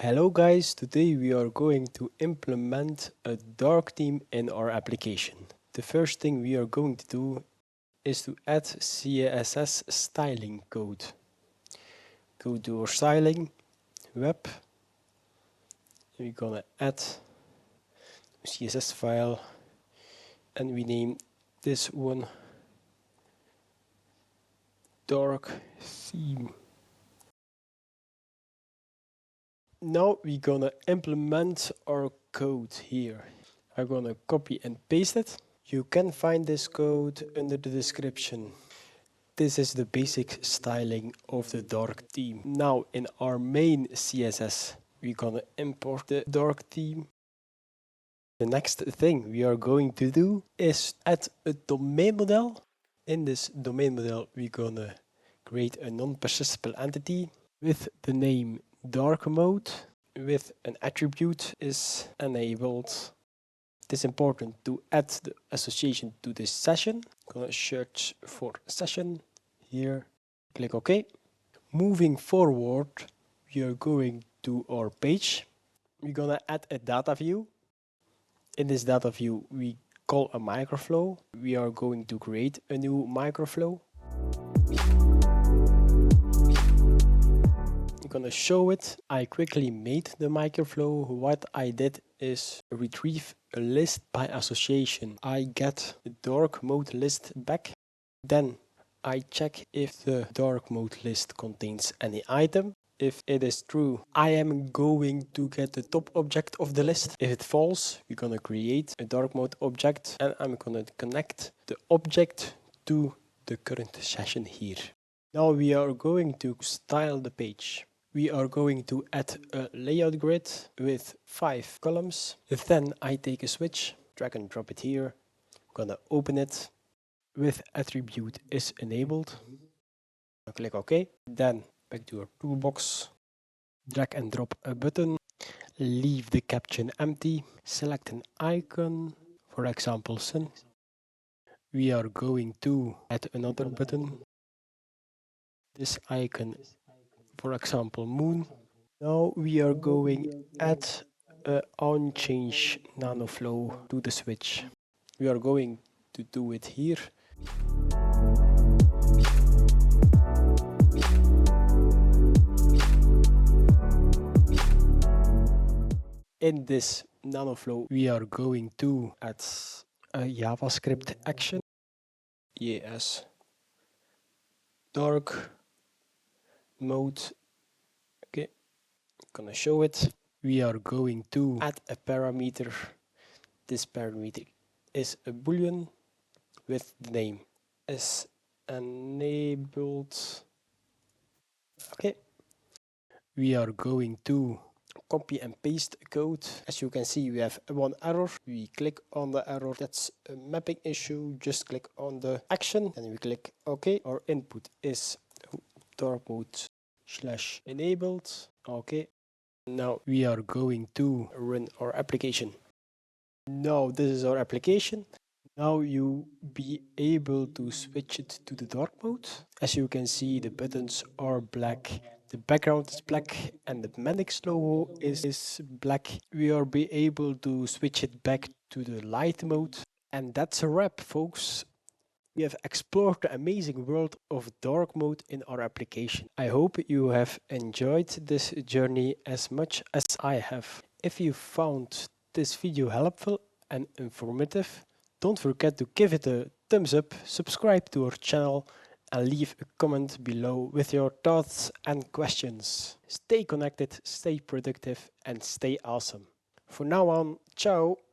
Hello guys, today we are going to implement a dark theme in our application. The first thing we are going to do is to add CSS styling code. Go to our styling, web, we're gonna add a CSS file and we name this one dark theme. Now we're gonna implement our code here. I'm gonna copy and paste it. You can find this code under the description. This is the basic styling of the dark theme. Now in our main CSS, we're gonna import the dark theme. The next thing we are going to do is add a domain model. In this domain model, we're gonna create a non-persistible entity with the name dark mode with an attribute is enabled. It is important to add the association to this session. I'm gonna search for session here, click OK. Moving forward, we are going to our page. We're gonna add a data view. In this data view, we call a microflow. We are going to create a new microflow. I'm gonna show it. I quickly made the microflow. What I did is retrieve a list by association. I get the dark mode list back. Then I check if the dark mode list contains any item. If it is true, I am going to get the top object of the list. If it falls, we're gonna create a dark mode object and I'm gonna connect the object to the current session here. Now we are going to style the page. We are going to add a layout grid with 5 columns. Then I take a switch, drag and drop it here. I'm gonna open it with attribute is enabled. I'll click OK. Then back to our toolbox, drag and drop a button, leave the caption empty, select an icon, for example sun. We are going to add another button. This icon, for example moon. Now we are going to add a on-change nanoflow to the switch. We are going to do it here. In this nanoflow, we are going to add a JavaScript action. Yes. Dark mode. Okay, gonna show it. We are going to add a parameter. This parameter is a boolean with the name is enabled. Okay, we are going to copy and paste code. As you can see, we have one error. We click on the error. That's a mapping issue. Just click on the action and we click OK. Our input is dark mode / enabled. Okay. Now we are going to run our application. Now this is our application. Now you be able to switch it to the dark mode. As you can see, the buttons are black. The background is black and the Mendix logo is black. We are be able to switch it back to the light mode. And that's a wrap, folks. We have explored the amazing world of dark mode in our application. I hope you have enjoyed this journey as much as I have. If you found this video helpful and informative, don't forget to give it a thumbs up, subscribe to our channel and leave a comment below with your thoughts and questions. Stay connected, stay productive and stay awesome. For now on, ciao!